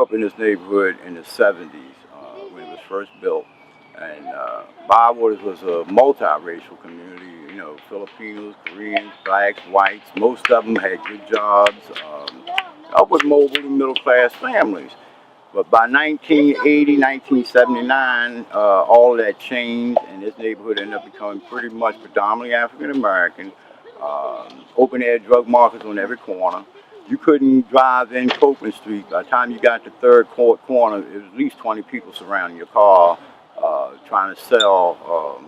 up in this neighborhood in the 70s when it was first built. And Bywater was a multiracial community, you know, Filipinos, Koreans, blacks, whites. Most of them had good jobs, upward mobile and middle-class families. But by 1980, 1979, all of that changed, and this neighborhood ended up becoming pretty much predominantly African-American. Open-air drug markets on every corner. You couldn't drive in Copeland Street. By the time you got to Third Court corner, there was at least 20 people surrounding your car trying to sell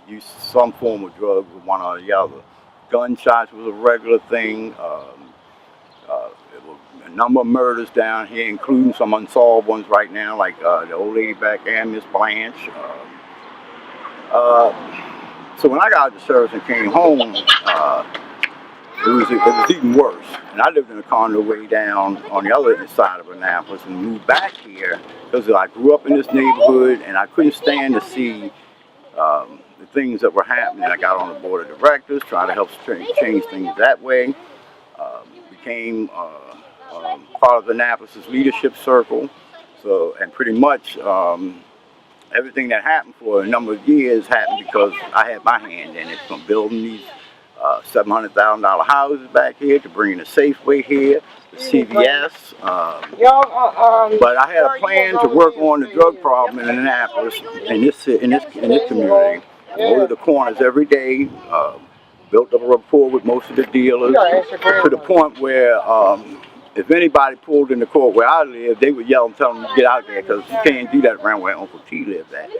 use some form of drugs with one or the other. Gunshots was a regular thing. There were a number of murders down here, including some unsolved ones right now, like the old lady back there, Miss Blanche. So when I got out of the service and came home, it was even worse. And I lived in a condo way down on the other side of Annapolis and moved back here because I grew up in this neighborhood and I couldn't stand to see the things that were happening. I got on the board of directors, trying to help change things that way. Became part of Annapolis' leadership circle. So, and pretty much everything that happened for a number of years happened because I had my hand in it, from building these $700,000 houses back here to bringing a Safeway here, the CVS. But I had a plan to work on the drug problem in Annapolis, in this community. Go to the corners every day. Built up a rapport with most of the dealers to the point where if anybody pulled in the court where I lived, they would yell and tell them to get out there because you can't do that around where Uncle T lived at.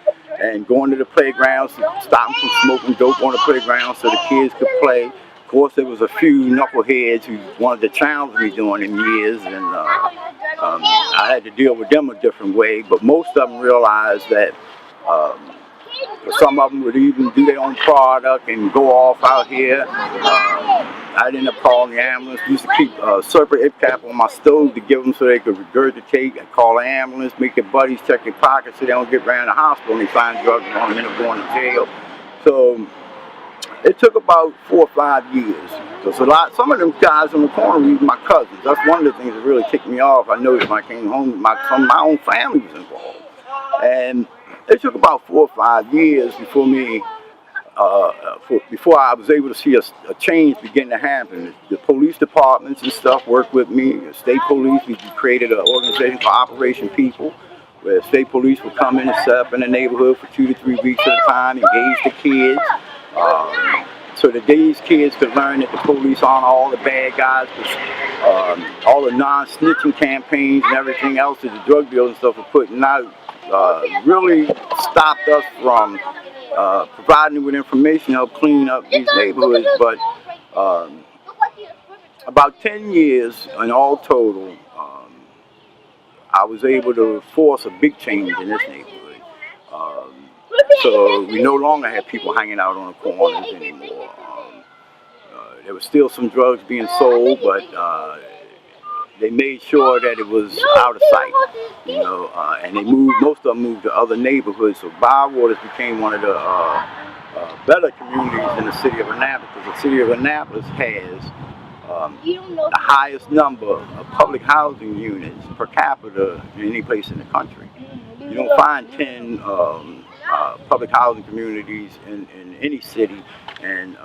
And going to the playgrounds, stop them from smoking dope on the playground so the kids could play. Of course, there was a few knuckleheads who wanted to challenge me during them years, and I had to deal with them a different way. But most of them realized that some of them would even do their own product and go off out here. I'd end up calling the ambulance. Used to keep Serpent Ip cap on my stove to give them so they could regurgitate. I'd call the ambulance, make their buddies check their pockets so they don't get ran to the hospital and they find drugs and end up going to jail. So it took about 4 or 5 years. So some of them guys on the corner were even my cousins. That's one of the things that really ticked me off. I noticed when I came home, some of my own family was involved. And it took about 4 or 5 years before before I was able to see a change begin to happen. The police departments and stuff worked with me. The state police, we created an organization called Operation People, where state police would come in and set up in the neighborhood for 2 to 3 weeks at a time, engage the kids, so that these kids could learn that the police aren't all the bad guys, all the non-snitching campaigns and everything else that the drug dealers and stuff are putting out really stopped us from providing them with information to help clean up these neighborhoods. But about 10 years in all total, I was able to force a big change in this neighborhood. So we no longer had people hanging out on the corners anymore. There was still some drugs being sold, but they made sure that it was out of sight, you know, and they moved. Most of them moved to other neighborhoods. So Bywater became one of the better communities in the city of Annapolis, because the city of Annapolis has the highest number of public housing units per capita in any place in the country. You don't find 10 public housing communities in any city, and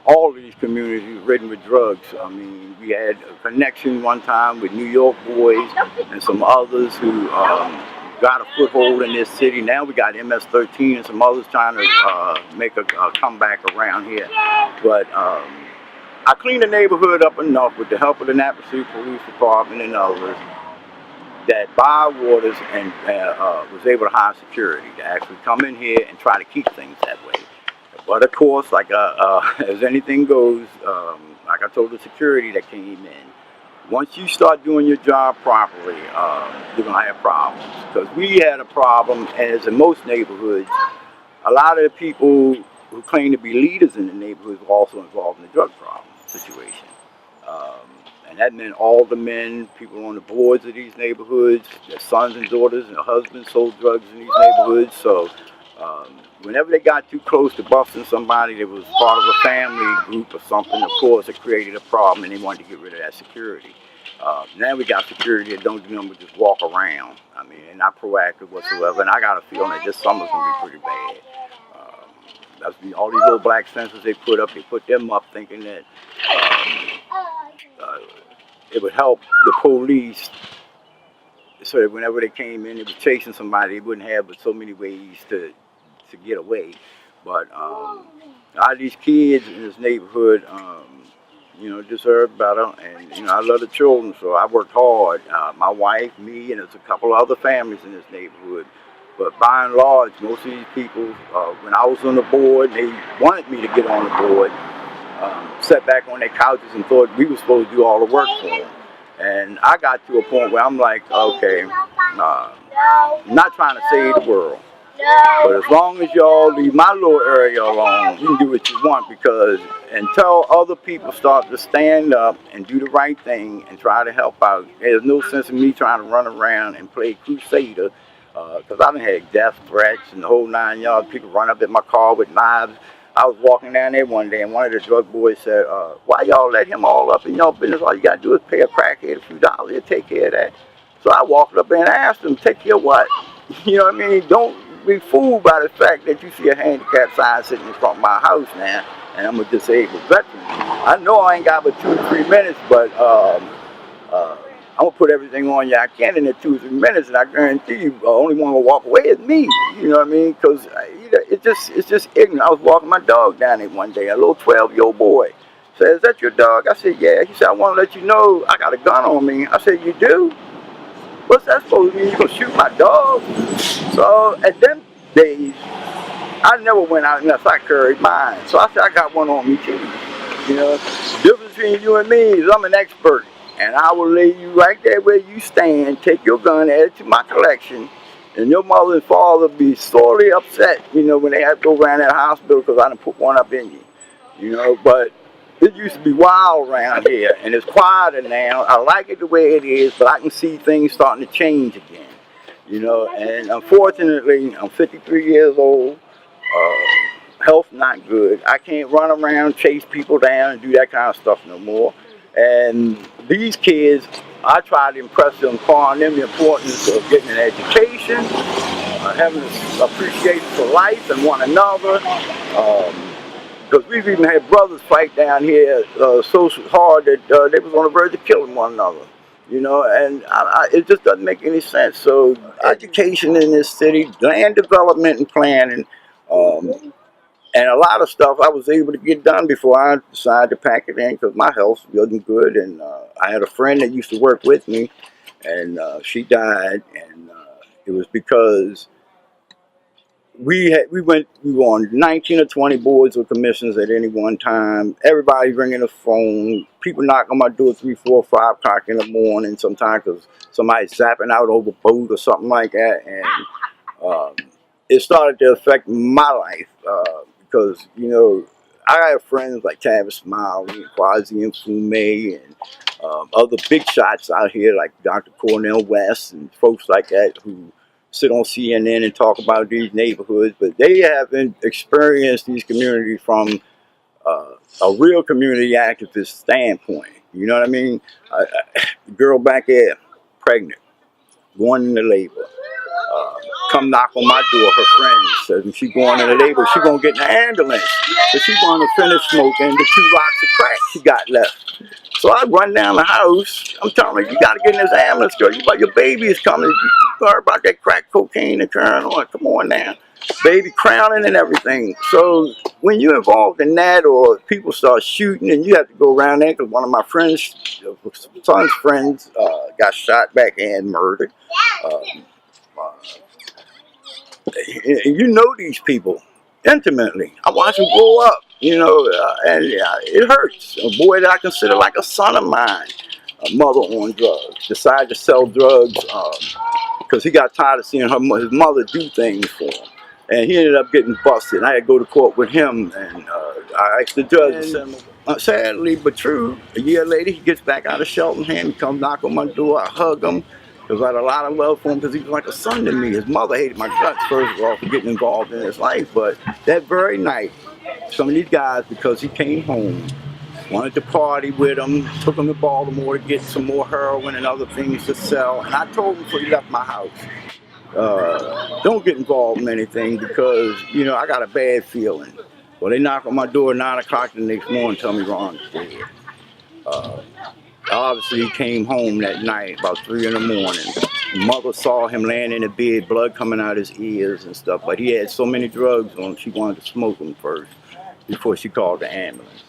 all of these communities are ridden with drugs. I mean, we had a connection one time with New York boys and some others who got a foothold in this city. Now we got MS-13 and some others trying to make a comeback around here. But I cleaned the neighborhood up enough with the help of the Annapolis City Police Department and others that Bywater was able to hire security to actually come in here and try to keep things that way. But of course, like as anything goes, like I told the security that came in, once you start doing your job properly, you're going to have problems. Because we had a problem, as in most neighborhoods, a lot of the people who claim to be leaders in the neighborhoods were also involved in the drug problem situation. And that meant all the men, people on the boards of these neighborhoods, their sons and daughters and their husbands sold drugs in these neighborhoods. So whenever they got too close to busting somebody that was part of a family group or something, of course, it created a problem and they wanted to get rid of that security. Now we got security that don't do nothing but just walk around. I mean, they're not proactive whatsoever. And I got a feeling that this summer's gonna be pretty bad. All these little black fences they put up, they put them up thinking that it would help the police, so that whenever they came in, they were chasing somebody, they wouldn't have but so many ways to get away. But a lot of these kids in this neighborhood, you know, deserve better. And, you know, I love the children, so I worked hard. My wife, me, and there's a couple of other families in this neighborhood. But by and large, most of these people, when I was on the board, they wanted me to get on the board, sat back on their couches and thought we were supposed to do all the work for them. And I got to a point where I'm like, okay, I'm not trying to save the world. But as long as y'all leave my little area alone, you can do what you want, because until other people start to stand up and do the right thing and try to help out, there's no sense in me trying to run around and play crusader, because I've had death threats and the whole 9 yards. People run up in my car with knives. I was walking down there one day and one of the drug boys said, why y'all let him all up in y'all business? All you got to do is pay a crackhead a few dollars. He'll take care of that. So I walked up there and asked him, take care of what? You know what I mean? Don't be fooled by the fact that you see a handicap sign sitting in front of my house now, and I'm a disabled veteran. I know I ain't got but 2 to 3 minutes, but I'm gonna put everything on you I can in the 2 or 3 minutes, and I guarantee you, the only one gonna walk away is me. You know what I mean? Because it's just ignorant. I was walking my dog down there one day. A little 12-year-old boy said, "Is that your dog?" I said, "Yeah." He said, "I want to let you know I got a gun on me." I said, "You do? What's that supposed to mean? You gonna shoot my dog?" So at them days, I never went out unless I carried mine. So I said, I got one on me too. You know, the difference between you and me is I'm an expert. And I will lay you right there where you stand, take your gun, add it to my collection, and your mother and father be sorely upset, you know, when they have to go around that hospital because I done put one up in you. You know, but it used to be wild around here, and it's quieter now. I like it the way it is, but I can see things starting to change again. You know, and unfortunately, I'm 53 years old. Health not good. I can't run around, chase people down, and do that kind of stuff no more. And these kids, I try to impress them upon them the importance of getting an education, having an appreciation for life and one another. Because we've even had brothers fight down here so hard that they was on the verge of killing one another. You know, and it just doesn't make any sense. So education in this city, land development and planning, and a lot of stuff I was able to get done before I decided to pack it in, because my health wasn't good. And I had a friend that used to work with me, and she died. And it was because we were on 19 or 20 boards or commissions at any one time. Everybody ringing the phone. People knock on my door 3, 4, 5 o'clock in the morning sometimes because somebody's zapping out over a boat or something like that. And it started to affect my life. Because, you know, I have friends like Tavis Smiley and Quasi and Fume and other big shots out here like Dr. Cornell West and folks like that who sit on CNN and talk about these neighborhoods, but they haven't experienced these communities from a real community activist standpoint. You know what I mean? The girl back there, pregnant, going into labor. Come knock on my door, her friend says, she's going into labor, she's going to get in the ambulance. So she's going to finish smoking the 2 rocks of crack she got left. So I run down the house. I'm telling her, you got to get in this ambulance, girl. Your baby is coming. You heard about that crack cocaine occurring on. Come on now. Baby crowning and everything. So when you're involved in that, or people start shooting and you have to go around there, because one of my friends, son's friends, got shot back and murdered. You know these people intimately. I watch them grow up, you know, and it hurts. A boy that I consider like a son of mine, a mother on drugs, decided to sell drugs because he got tired of seeing his mother do things for him. And he ended up getting busted. I had to go to court with him, and I asked the judge to send him. Sadly but true, a year later, he gets back out of Cheltenham. He comes knock on my door. I hug him. Because I had a lot of love for him because he was like a son to me. His mother hated my guts, first of all, for getting involved in his life. But that very night, some of these guys, because he came home wanted to party with him, took him to Baltimore to get some more heroin and other things to sell. And I told him before he left my house, don't get involved in anything because, you know, I got a bad feeling. Well, they knock on my door at 9 o'clock the next morning and tell me Ron's dead. Obviously, he came home that night about 3 in the morning. Mother saw him laying in the bed, blood coming out his ears and stuff. But he had so many drugs on him, she wanted to smoke them first before she called the ambulance.